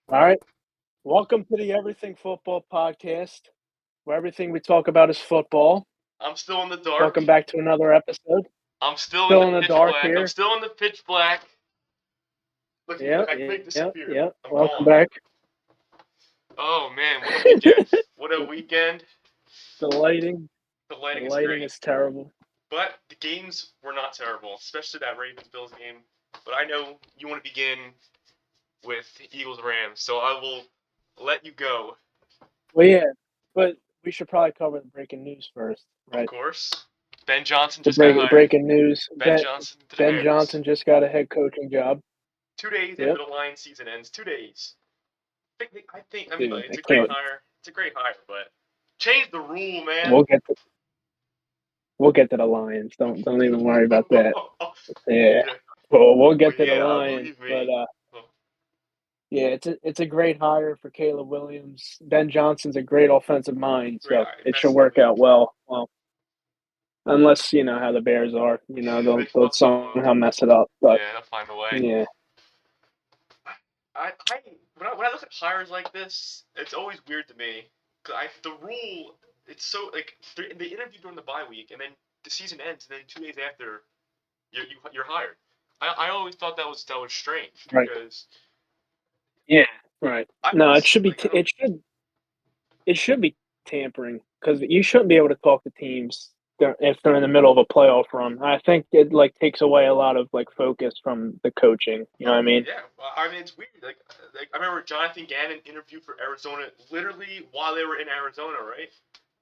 All right. Welcome to the Everything Football Podcast, where everything we talk about is football. I'm still in the dark. Welcome back to another episode. I'm still in Still the in the pitch dark black. I'm here. still in the pitch black. Yeah, Like I yeah, may yeah, disappear. yeah. I'm Welcome gone. back. Oh man, what a weekend! What a weekend. The lighting, The the lighting is lighting great, is terrible. but the games were not terrible, especially that Ravens Bills game. But I know you want to begin with Eagles Rams, so I will let you go. Well, yeah, but we should probably cover the breaking news first, Of right? course, Ben Johnson The just got hired. breaking news. Ben Johnson to the Ben Bears. Johnson just got a head coaching job. 2 days after Yep, the Lions season ends. 2 days. I mean, dude, it's I a great can't. hire. It's a great hire, but change the rule, man. We'll get to we'll get to the Lions. Don't even worry about that. Yeah. Yeah. Well, we'll Oh get to the yeah, Lions, believe but me. Oh, yeah, it's a great hire for Caleb Williams. Ben Johnson's a great offensive mind, great so hire. it should Best in the work league. out well. Well, unless you know how the Bears are, Yeah, they they'll fuck them up. somehow mess it up. But Yeah, they'll find a way. yeah, I when I look at hires like this, it's always weird to me. Cause the rule, it's so like they interview during the bye week, and then the season ends, and then 2 days after you're hired. I always thought that was strange right. because Yeah, right. I've No, always like I don't. it should be tampering because you shouldn't be able to talk to teams if they're in the middle of a playoff run. I think it like takes away a lot of like focus from the coaching. You know what I Oh mean? yeah, well, I mean it's weird. Like I remember Jonathan Gannon interviewed for Arizona literally while they were in Arizona, right?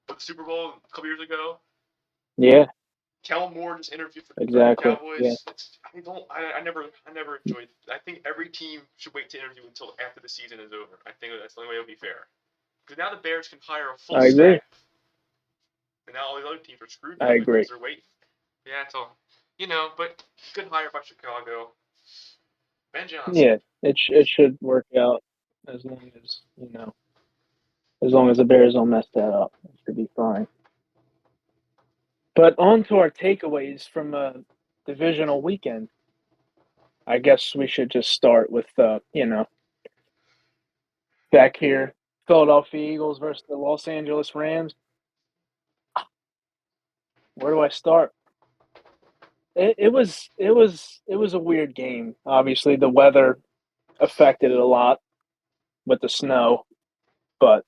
For the Super Bowl a couple years ago. Yeah, Kellen Moore just interviewed for the exactly. Yeah, Cowboys. I never enjoyed. I think every team should wait to interview until after the season is over. I think that's the only way it'll be fair. Because now the Bears can hire a full I agree. staff, and now all the other teams are screwed I now agree. because they're waiting. Yeah, that's all. But good hire by Chicago. Ben Johnson. Yeah, it should work out as long as as long as the Bears don't mess that up. It should be fine. But on to our takeaways from a divisional weekend. I guess we should just start with back here, Philadelphia Eagles versus the Los Angeles Rams. Where do I start? It was a weird game. Obviously, the weather affected it a lot with the snow, but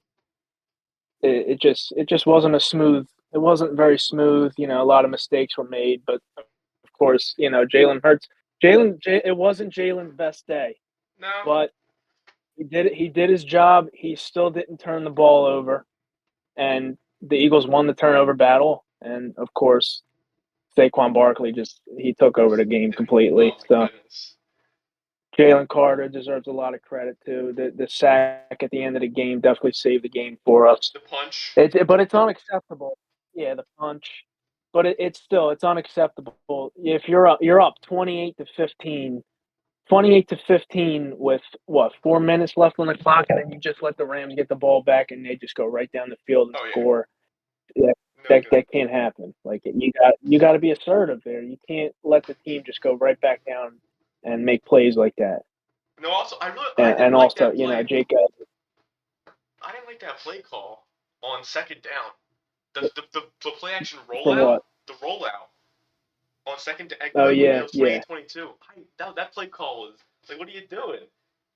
it just wasn't a smooth. It wasn't very smooth. A lot of mistakes were made, but of course, Jalen Hurts. It wasn't Jalen's best day, No. but he did his job. He still didn't turn the ball over, and the Eagles won the turnover battle. And of course, Saquon Barkley just he took over the game completely. Oh my So goodness. Jalen Carter deserves a lot of credit too. The sack at the end of the game definitely saved the game for us. The punch. But it's unacceptable. Yeah, the punch. But it's unacceptable. If you're up 28-15 with what 4 minutes left on the clock, and then you just let the Rams get the ball back, and they just go right down the field and Oh yeah. score. That No that, good. that can't happen. Like you got to be assertive there. You can't let the team just go right back down and make plays like that. No, also I And, didn't and like also, that play. Jake. I didn't like that play call on second down. The play action For rollout, what? the rollout on second down, Oh when it yeah, was yeah, 28-22. That play call was like, what are you doing?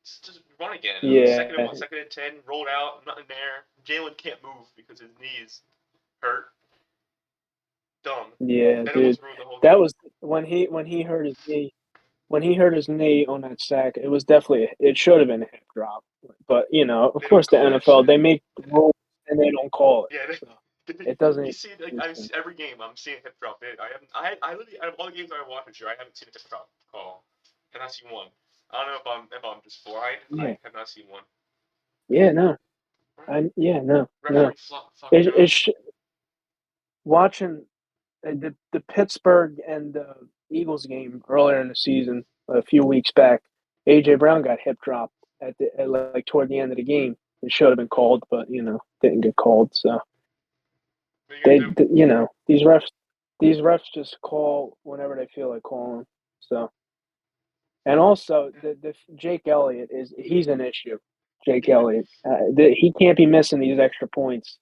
Just run again. It was yeah, second and 10, rolled out, nothing there. Jalen can't move because his knees hurt. Dumb. yeah, That dude. almost ruined the whole That game. was when he hurt his knee. When he hurt his knee on that sack, it was definitely it should have been a hip drop. But of They don't course, the call that NFL shit. they make the rules and they don't call it, Yeah, so it doesn't. you see, like every game, I'm seeing hip drop. I haven't, I literally out of all the games I watched this year, I haven't seen a hip drop call. Have not seen one. I don't know if I'm just blind. Yeah, I have not seen one. yeah, no, no, no. Referee fucked It, up. it sh- Watching the Pittsburgh and Eagles game earlier in the season, a few weeks back, AJ Brown got hip dropped like toward the end of the game. It should have been called, but didn't get called. So What are you gonna do? these refs just call whenever they feel like calling. So and also the Jake Elliott he's an issue. Jake Yeah, Elliott. He can't be missing these extra points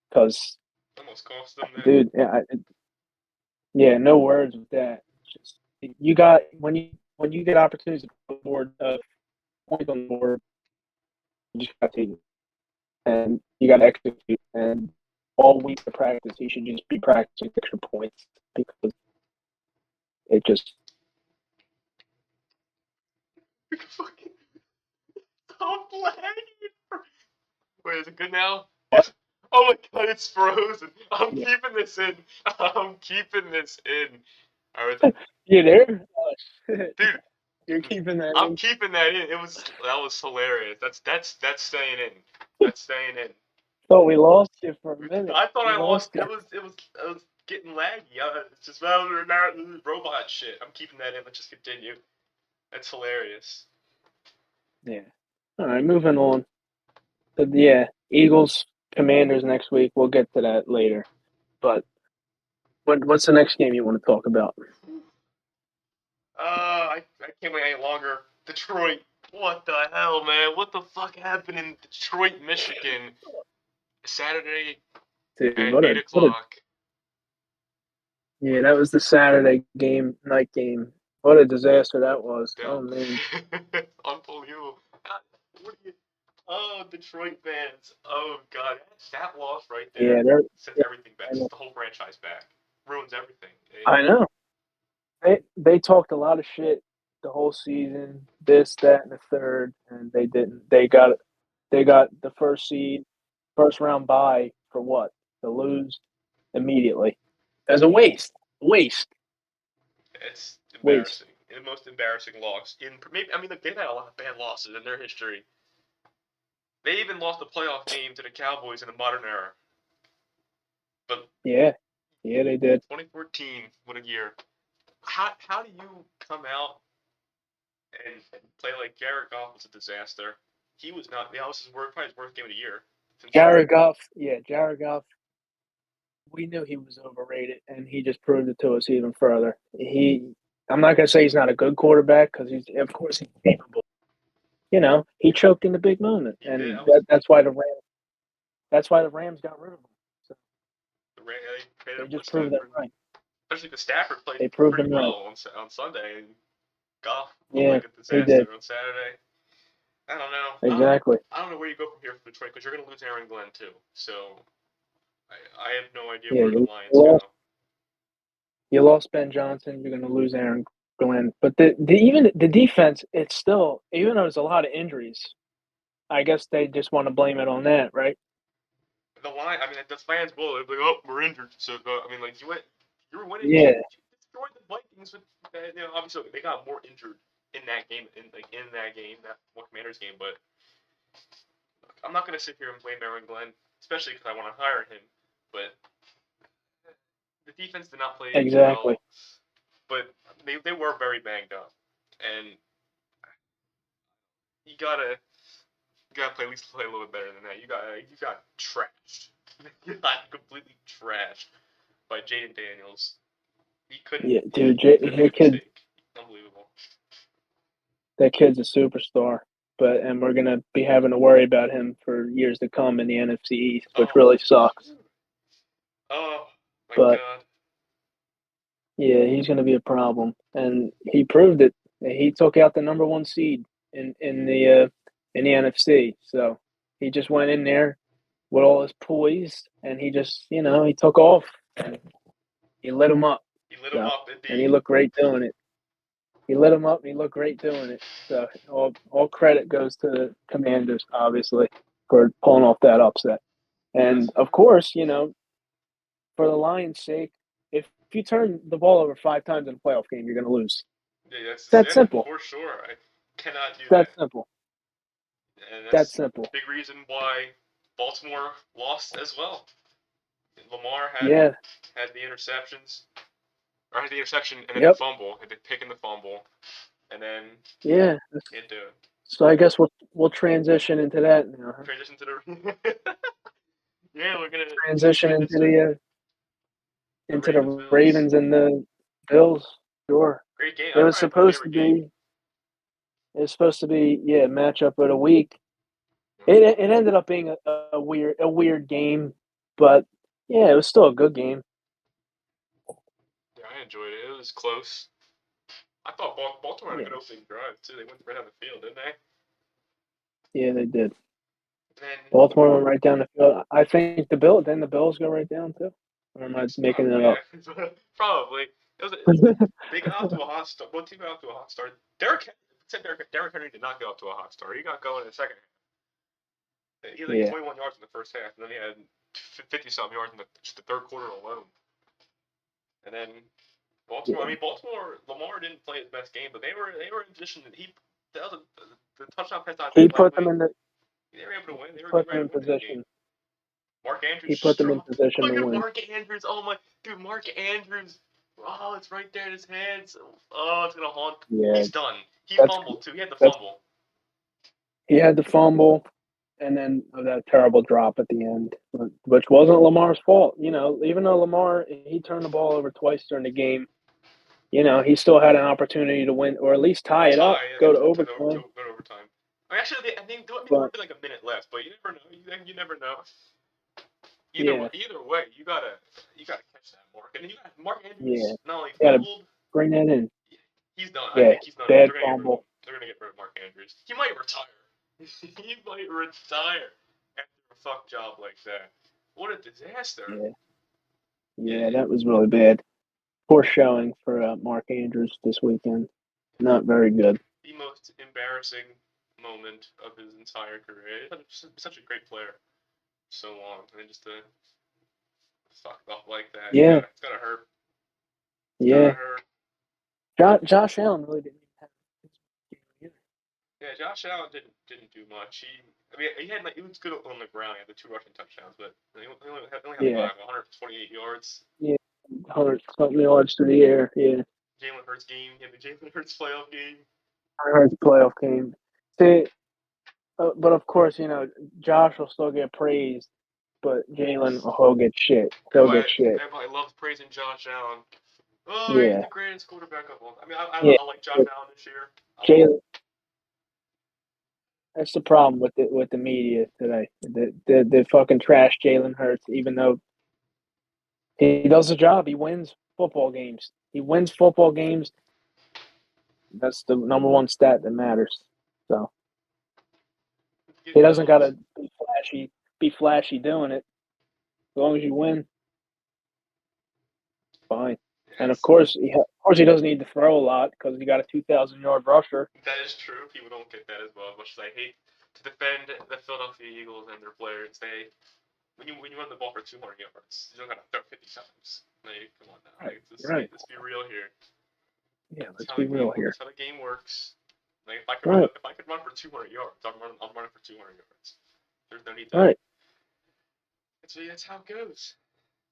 because, almost cost them that. dude, yeah, no words with that. Just you got when you get opportunities to put board points on the board, you just got to take it, and you got to execute. And all week of practice, he should just be practicing extra points because it just Fucking stop lagging. Wait, is it good now? Yes. Oh my god, it's frozen. I'm yeah. keeping this in. I'm keeping this in. Alright, You there? dude. You're keeping that I'm in. keeping that in. That was hilarious. That's staying in. That's staying in. Thought we lost you for a minute. I thought We I lost. lost you. I was getting laggy. It's just robot shit. I'm keeping that in. Let's just continue. That's hilarious. Yeah. All right, moving on. But yeah, Eagles, Commanders next week. We'll get to that later. But what's the next game you want to talk about? I can't wait any longer. Detroit. What the hell, man? What the fuck happened in Detroit, Michigan? Saturday Dude, at 8 what a o'clock. yeah, that was the Saturday game, night game. What a disaster that was. Oh man. Unbelievable. What do you, oh, Detroit fans. Oh, God. That loss right Yeah, there they're sets yeah, everything back. I know. Sets the whole franchise back. Ruins everything. I know. They talked a lot of shit the whole season, this, that, and the third, and they didn't. They got the first seed, first round bye for what? To lose immediately. As a waste. Waste. It's Waste. embarrassing. The most embarrassing loss in maybe. I mean, they've had a lot of bad losses in their history. They even lost a playoff game to the Cowboys in the modern era. But Yeah. Yeah, they did. 2014, what a year! How do you come out and play like Jared Goff was a disaster? He was not. That was probably his worst game of the year. Jared Goff, yeah, Jared Goff, we knew he was overrated, and he just proved it to us even further. I'm not gonna say he's not a good quarterback because of course, he's capable. You know, he choked in the big moment, He did. and that's why the Rams got rid of him. So They traded they him for just proved them Stafford. right. Especially because Stafford played They proved pretty them right. well on Sunday, and Goff looked Yeah, like a he did disaster on Saturday. I don't know. exactly. I don't know where you go from here for Detroit because you're going to lose Aaron Glenn too. So I have no idea Yeah, where the you Lions lost, go. you lost Ben Johnson. You're going to lose Aaron Glenn, but even the defense, it's still even though there's a lot of injuries. I guess they just want to blame it on that, right? The line, I mean, the fans will. They're like, oh, we're injured. So I mean, like you were winning. Yeah, You destroyed the Vikings with, obviously they got more injured in that game, that one Commanders game. But I'm not gonna sit here and blame Aaron Glenn, especially because I want to hire him. But the defense did not play exactly. well, but they were very banged up, and you gotta play at least play a little bit better than that. You got trashed. You got completely trashed by Jaden Daniels. He Yeah, he dude, couldn't make a mistake. Unbelievable. that kid's a superstar. But and we're gonna be having to worry about him for years to come in the NFC East, which Oh, really sucks. oh my But God. yeah, he's gonna be a problem, and he proved it. He took out the number one seed in the NFC. So he just went in there with all his poise, and he just he took off and he lit him up. He lit him So up and he indeed. looked great doing it. He lit him up and he looked great doing it. So all credit goes to the Commanders, obviously, for pulling off that upset. And Yes. of course, for the Lions' sake, if you turn the ball over 5 times in a playoff game, you're going to lose. Yeah, It's that simple. for sure. I cannot do It's that that, simple. and That that's a simple. big reason why Baltimore lost as well. Lamar Yeah. had the interceptions, or had the interception and then the Yep. fumble, had the pick and the fumble, and then Yeah. he had to So I guess we'll transition into that now. Huh? transition to the. Yeah, we're gonna Transition the into the Ravens Bills. Ravens and the Bills. Sure. Great game. It That's was probably my supposed to favorite game. be. It was supposed to be matchup of the week. It ended up being a weird game, but yeah, it was still a good game. Yeah, I enjoyed it. It was close. I thought Baltimore had a Yeah, good opening drive too. They went right down the field, didn't they? yeah, they did. And then Baltimore went right down the field. I think the Bills go right down too. Or am I making it probably up? yeah, probably. They got out to a hot start. Both teams got out to a hot start. Derrick Henry did not get off to a hot start. He got going in the second half. He had like Yeah, 21 yards in the first half, and then he had 50 something yards in just the third quarter alone. And then Baltimore. I yeah. mean, Baltimore. Lamar didn't play his best game, but they were in position. That was the touchdown pass I He think last put them week. in the They were able to win. They he were put getting them ready in to win that game. position. Mark Andrews He put just them in dropped. position to Look at win. Mark Andrews. Oh my, dude, Mark Andrews. Oh, it's right there in his hands. Oh, it's gonna haunt. Yeah, He's done. He that's fumbled too. He had the that's fumble. he had the fumble, and then that terrible drop at the end, which wasn't Lamar's fault. Even though Lamar he turned the ball over twice during the game, he still had an opportunity to win or at least tie it up, Tie. go to To overtime. overtime. I mean, actually, I think there might But be like a minute left, but you never know. You never know. yeah, Either way, you gotta catch that Mark. And you got Mark yeah, Andrews not only gotta fumbled, bring that in. he's done. I Yeah, think he's done. bad They're gonna get rid of him. fumble. They're gonna get rid of Mark Andrews. He might retire. He might retire after a fuck job like that. What a disaster. Yeah, yeah, Yeah, that was really bad. Poor showing for Mark Andrews this weekend. Not very good. the most embarrassing moment of his entire career. He's such a great player, so long, and then just to fuck up like that, Yeah, it's gotta hurt. It's gotta yeah. hurt. Josh Allen really didn't have his game either. Yeah, Josh Allen didn't do much. I mean, he was good on the ground. He had the 2 rushing touchdowns, but he only had Yeah, like 128 yards. yeah. 100 something yards through the air. Yeah, Jalen Hurts game. He had the Jalen Hurts playoff game. I heard the playoff game. See, but of course, Josh will still get praised, but Jalen will get shit. He'll get shit. Everybody loves praising Josh Allen. Oh, he's Yeah, the greatest quarterback of all time. I mean, yeah. I like Josh Allen this year. I like him. Jalen. That's the problem with the media today. The fucking trash Jalen Hurts, even though he does the job. He wins football games. He wins football games. That's the number one stat that matters. So he He doesn't does. gotta be flashy doing it. As long as you win, fine. And of Yes, course, he doesn't need to throw a lot because he got a 2,000-yard rusher. that is true. People don't get that as well. As much as I hate to defend the Philadelphia Eagles and their players, when you run the ball for 200 yards, you don't gotta throw 50 times. Like, come on now. Right. Like, Right. let's be real here. Yeah. That's Let's how be the game real works. here. That's how the game works. Like Right. if I could run for 200 yards, I'm running for 200 yards. There's no need to. Right. That's how it goes.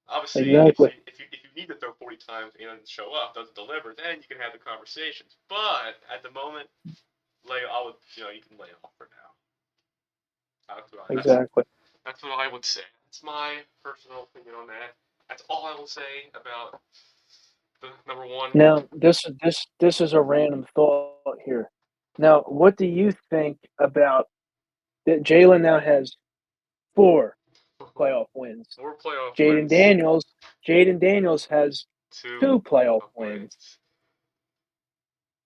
Obviously, Exactly. if you need to throw 40 times and he doesn't show up, doesn't deliver, then you can have the conversations. But at the moment, you can lay off for now. Exactly. That's what I would say. That's my personal opinion on that. That's all I will say about the number one. Now, this is a random thought here. Now, what do you think about that? Jalen now has 4 playoff wins. Four playoff Jaden wins, Daniels, Jaden Daniels has two 2 playoff playoff wins. wins.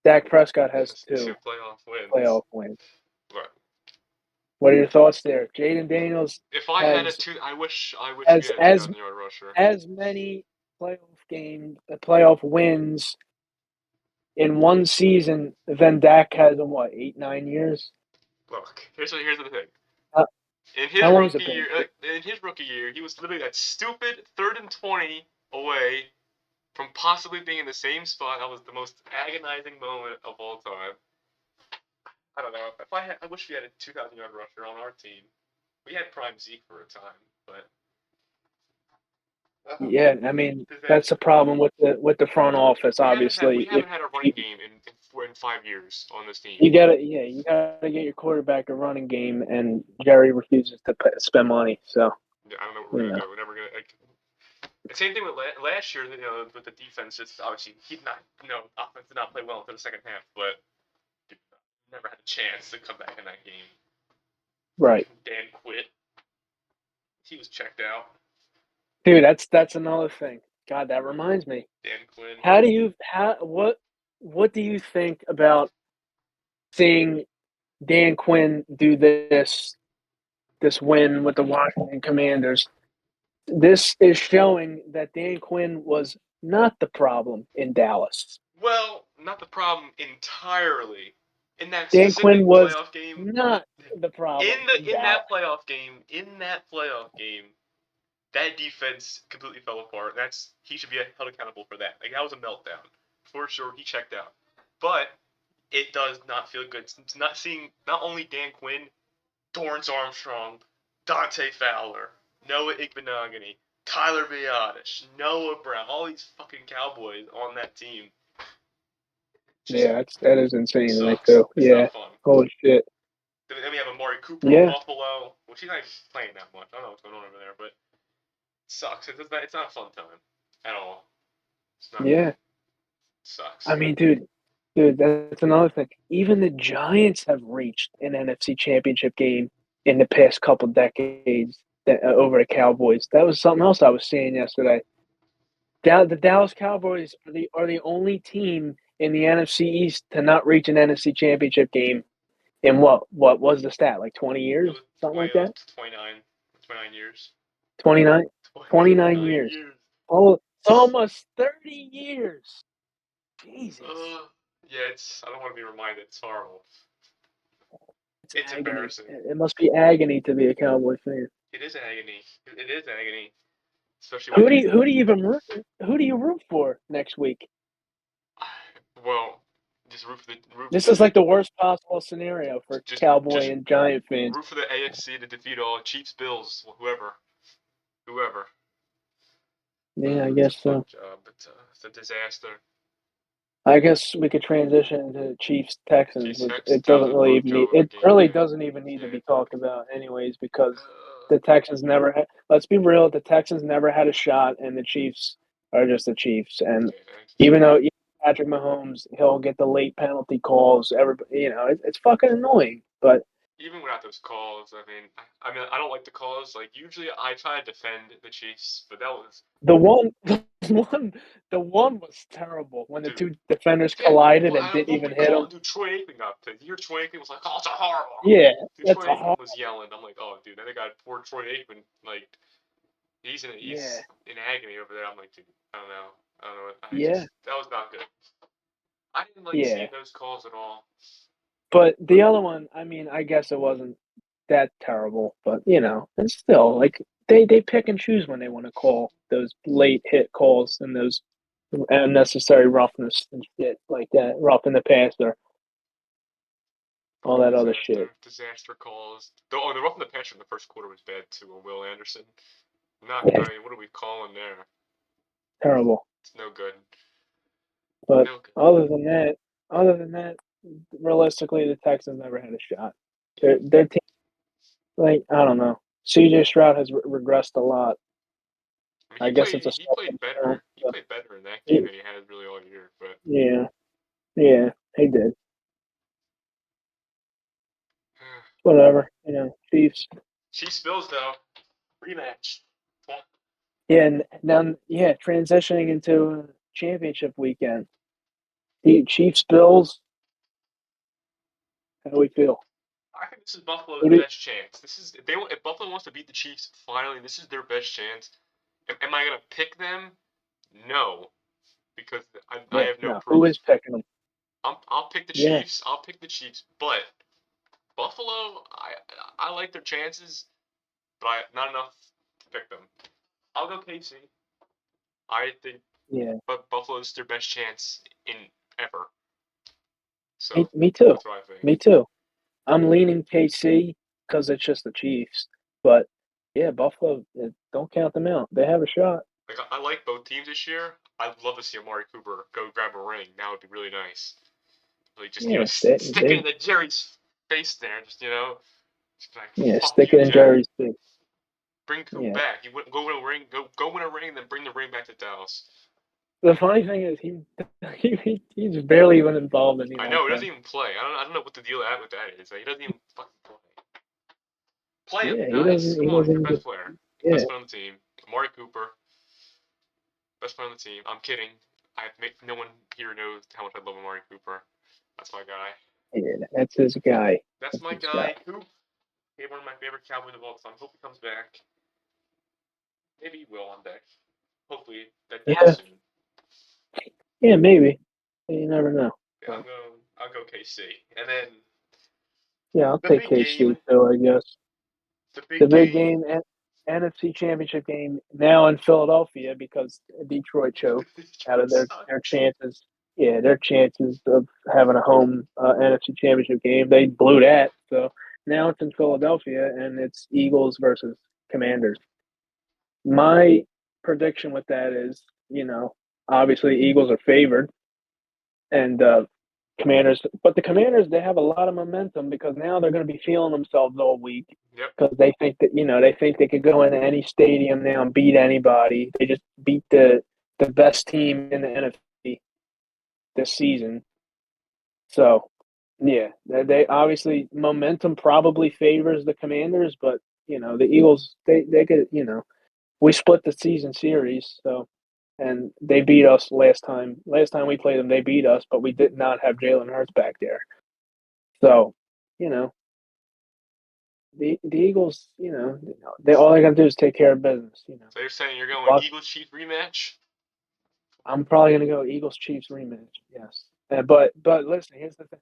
Dak Prescott has Yes, two two playoff wins. playoff wins. Right. What are your thoughts there? Jaden Daniels If I had a has two, I wish we has had a as 2,000-yard rusher. as many playoff wins in one season than Dak has in what 8 9 years. Look, here's the thing. How, In how his long has it rookie been? year, he was literally that stupid 3rd and 20 away from possibly being in the same spot. That was the most agonizing moment of all time. I don't know. I wish we had a 2,000-yard rusher on our team. We had prime Zeke for a time, but Yeah, I mean that's the disaster. problem with the front office. We Obviously, if haven't had a running you, game in 5 years on this team. you gotta get your quarterback a running game, and Jerry refuses to spend money. So Yeah, I don't know what we're you gonna know, do. We're never gonna like. The same thing with last year. With the defense, it's obviously offense did not play well until the second half, but never had a chance to come back in that game. Right. Dan quit. He was checked out. Dude, that's another thing. God, that reminds me. Dan Quinn. How do you how what do you think about seeing Dan Quinn do this win with the Washington Commanders? This is showing that Dan Quinn was not the problem in Dallas. Well, not the problem entirely. In that Dan Quinn specific was playoff game, not the problem in in that Dallas. playoff game, that defense completely fell apart. That's he should be held accountable for that. Like that was a meltdown for sure. He checked out, but it does not feel good. It's not seeing not only Dan Quinn, Dorrance Armstrong, Dante Fowler, Noah Igbenogany, Tyler Biotish, Noah Brown, all these fucking Cowboys on that team. Just Yeah, that is insane to me sucks. too. It's Yeah. not fun. Holy shit. Then we have Amari Cooper in Yeah. Buffalo, which he's not even playing that much. I don't know what's going on over there, but it sucks. It's not a fun time at all. It's not Yeah. fun. It sucks. I mean, dude, that's another thing. Even the Giants have reached an NFC Championship game in the past couple decades over the Cowboys. That was something else I was seeing yesterday. The Dallas Cowboys are the only team in the NFC East to not reach an NFC Championship game in what was the stat, like 20 It years, was something like that. 29 years. 29, 29 29 years. years. Oh, it's almost 30 years. Jesus. Yeah, I don't want to be reminded. It's horrible. It's It's agony. embarrassing. It must be agony to be a Cowboy fan. It is agony. It is agony, especially when Who do you root for next week? well, just root for the root This for is the like the worst possible scenario for just Cowboy and Giant fans. root for the AFC to defeat all Chiefs, Bills, whoever. Yeah, I It's a guess fun so. job, but it's a disaster. I guess we could transition to Chiefs Texans, Chiefs which Texans, that was a it game. really doesn't even need to Yeah. be talked about anyways because Uh, the Texans never had, let's be real, the Texans never had a shot and the Chiefs are just the Chiefs. And yeah. even though Patrick Mahomes, he'll get the late penalty calls, everybody, it's fucking annoying. But Even without those calls, I mean, I don't like the calls. Like usually, I try to defend the Chiefs, but that was the one, the one was terrible when the dude. two defenders Yeah. collided Well, and didn't what even we hit call him. it, dude. Troy Aikman got pissed. Your Troy Aikman was like, "Oh, it's a horrible." Yeah, Dude, that's Troy a Aikman hard. was yelling. I'm like, "Oh, dude, then they got poor Troy Aikman. Like, Yeah, he's in agony over there." I'm like, dude, I don't know. I don't know. yeah, That was not good. I didn't like yeah. seeing those calls at all. But the other one, I mean, I guess it wasn't that terrible, but it's still like they pick and choose when they want to call those late hit calls and those unnecessary roughness and shit like that, rough in the passer, all Fucking that other shit. disaster calls. The rough in the passer in the first quarter was bad too. On Will Anderson, not. Yeah, I mean, what are we calling there? terrible. It's no good. But No good. other than that, realistically, the Texans never had a shot. Yeah. Their team, like I don't know, CJ Stroud has regressed a lot. I mean, I guess it's a he sophomore played better. slump, He but played better in that game he, than he had really all year. But yeah, yeah, he did. Whatever, Chiefs. Chiefs Bills though rematch. Yeah, and now, yeah, transitioning into championship weekend. The Chiefs, Bills. How do we feel? I think this is Buffalo's Who do best chance. This is if Buffalo wants to beat the Chiefs finally, this is their best chance. Am I gonna pick them? No, because I yeah, have no no. Who is proof. picking them? I'll pick the Yeah, Chiefs. I'll pick the Chiefs, but Buffalo, I like their chances, but not enough to pick them. I'll go KC. I think, yeah. but Buffalo's their best chance in ever. Me, So me too. that's what I think. Me too. I'm leaning KC because it's just the Chiefs. But yeah, Buffalo. Don't count them out. They have a shot. Like I like both teams this year. I'd love to see Amari Cooper go grab a ring. That would be really nice. Like just Yeah, stick it in the Jerry's face there. Just like yeah, fuck stick you, it in Jerry. Jerry's face. Bring Coop Yeah. back. You go win a ring. Go win a ring. Then bring the ring back to Dallas. The funny thing is, he's barely even involved in the I know he offense. doesn't even play. I don't know what the deal with that is. Like, he doesn't even fucking play. Play him. Yeah, Nice. Come he on, doesn't your even best get. player. Yeah, Best player on the team. Amari Cooper. Best player on the team. I'm kidding. No one here knows how much I love Amari Cooper. That's my guy. yeah, that's his guy. That's That's my his guy. guy. Who? Hey, one of my favorite Cowboys of all time. Hope he comes back. Maybe he will one day. Hopefully that day is Yeah, soon. yeah, maybe. You never know. Yeah, So, I'll go KC. And then yeah, I'll the take big KC game. too. I guess The big the big game. game, NFC Championship game now in Philadelphia because Detroit choked out Detroit of their sucks. chances. Yeah, their chances of having a home NFC Championship game, they blew that. So now it's in Philadelphia and it's Eagles versus Commanders. My prediction with that is, obviously Eagles are favored and Commanders, but the Commanders they have a lot of momentum because now they're going to be feeling themselves all week Yep. because they think that they think they could go into any stadium now and beat anybody. They just beat the best team in the NFC this season. So yeah, they obviously momentum probably favors the Commanders, but the Eagles they could we split the season series, so and they beat us last time. Last time we played them, they beat us, but we did not have Jalen Hurts back there. So, you know, the Eagles, they all they got to do is take care of business. So you're saying you're going Plus, Eagles Chiefs rematch? I'm probably gonna go Eagles Chiefs rematch. Yes, but listen, here's the thing: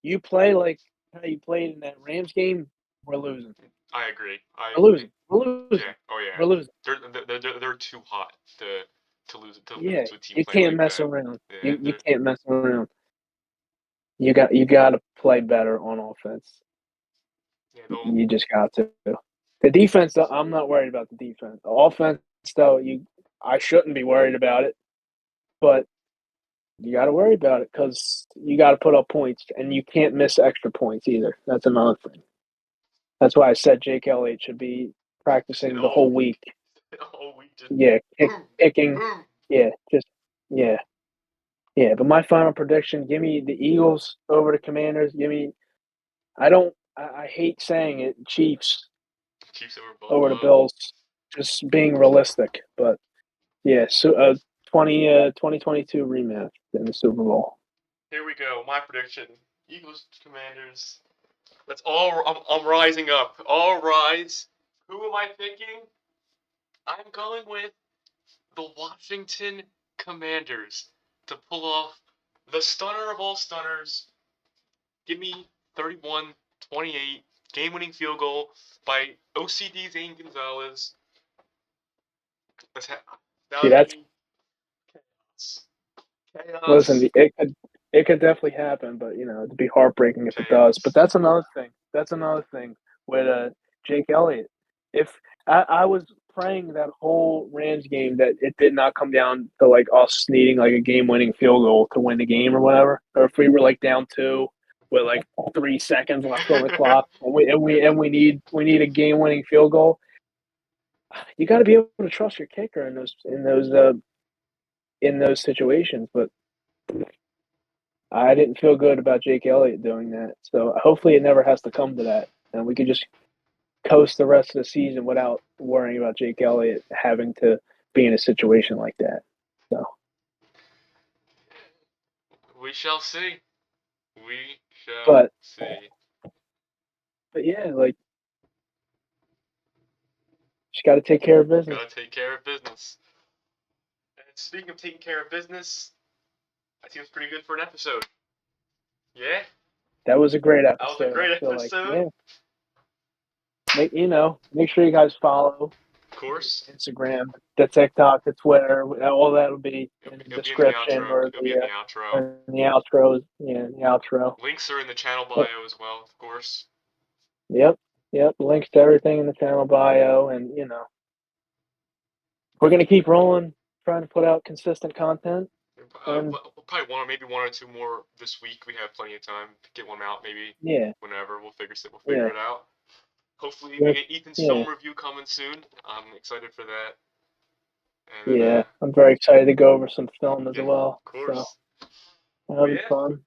you play like how you played in that Rams game, we're losing. I agree. We're losing. We're Yeah. losing. Oh yeah. We're losing. They're too hot to lose Yeah, to a team you playing can't like mess that. around. Yeah. You can't mess around. You got to play better on offense. Yeah. They'll. You just got to. The defense, though, I'm not worried about the defense. The offense, though, I shouldn't be worried about it, but you got to worry about it because you got to put up points, and you can't miss extra points either. That's another thing. That's why I said Jake Elliott should be Just hit practicing the all whole week. week. All week. Just Yeah, boom, kicking. boom. Yeah, just yeah, yeah. But my final prediction: give me the Eagles over the Commanders. Give me. I don't. I hate saying it. Chiefs Chiefs over over the Buffalo. Bills. Just being realistic, but yeah. So 2022 rematch in the Super Bowl. Here we go. My prediction: Eagles Commanders. Let's all. I'm rising up. All rise. Who am I picking? I'm going with the Washington Commanders to pull off the stunner of all stunners. Give me 31-28 game-winning field goal by OCD Zane Gonzalez. That See, would that's be chaos. Chaos. listen. It could definitely happen, but it'd be heartbreaking if it does. But Chaos. that's another thing. That's another thing with Jake Elliott. If I was praying that whole Rams game that it did not come down to like us needing like a game-winning field goal to win the game or whatever, or if we were like down two with like 3 seconds left on the clock, and we need a game-winning field goal. You got to be able to trust your kicker in those situations, but I didn't feel good about Jake Elliott doing that. So hopefully it never has to come to that, and we could just coast the rest of the season without worrying about Jake Elliott having to be in a situation like that. So, We shall see. We shall but see. but yeah, like just got to take care of business. Gotta take care of business. And speaking of taking care of business, that seems pretty good for an episode. Yeah? That was a great That was a episode. I great feel like episode. yeah. Make sure you guys follow Of course. Instagram, the TikTok, the Twitter, all that'll be in the It'll be in the description outro. or It'll be in the outro. the outros. Yeah, the outro. Links are in the channel bio as well, of course. Yep, yep. Links to everything in the channel bio, and we're gonna keep rolling, trying to put out consistent content. And We'll probably maybe one or two more this week. We have plenty of time to get one out. Maybe yeah, whenever we'll figure yeah, it out. Hopefully we yeah, get Ethan's yeah, film review coming soon. I'm excited for that. And then yeah. I'm very excited to go over some film as yeah, well. of So course. that'll But be yeah, fun.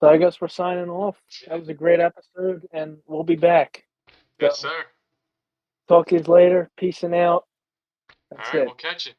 So I guess we're signing off. yeah, That was a great episode, and we'll be back. yes So sir. Talk to you later. Peacing out. All That's right, it. we'll catch you.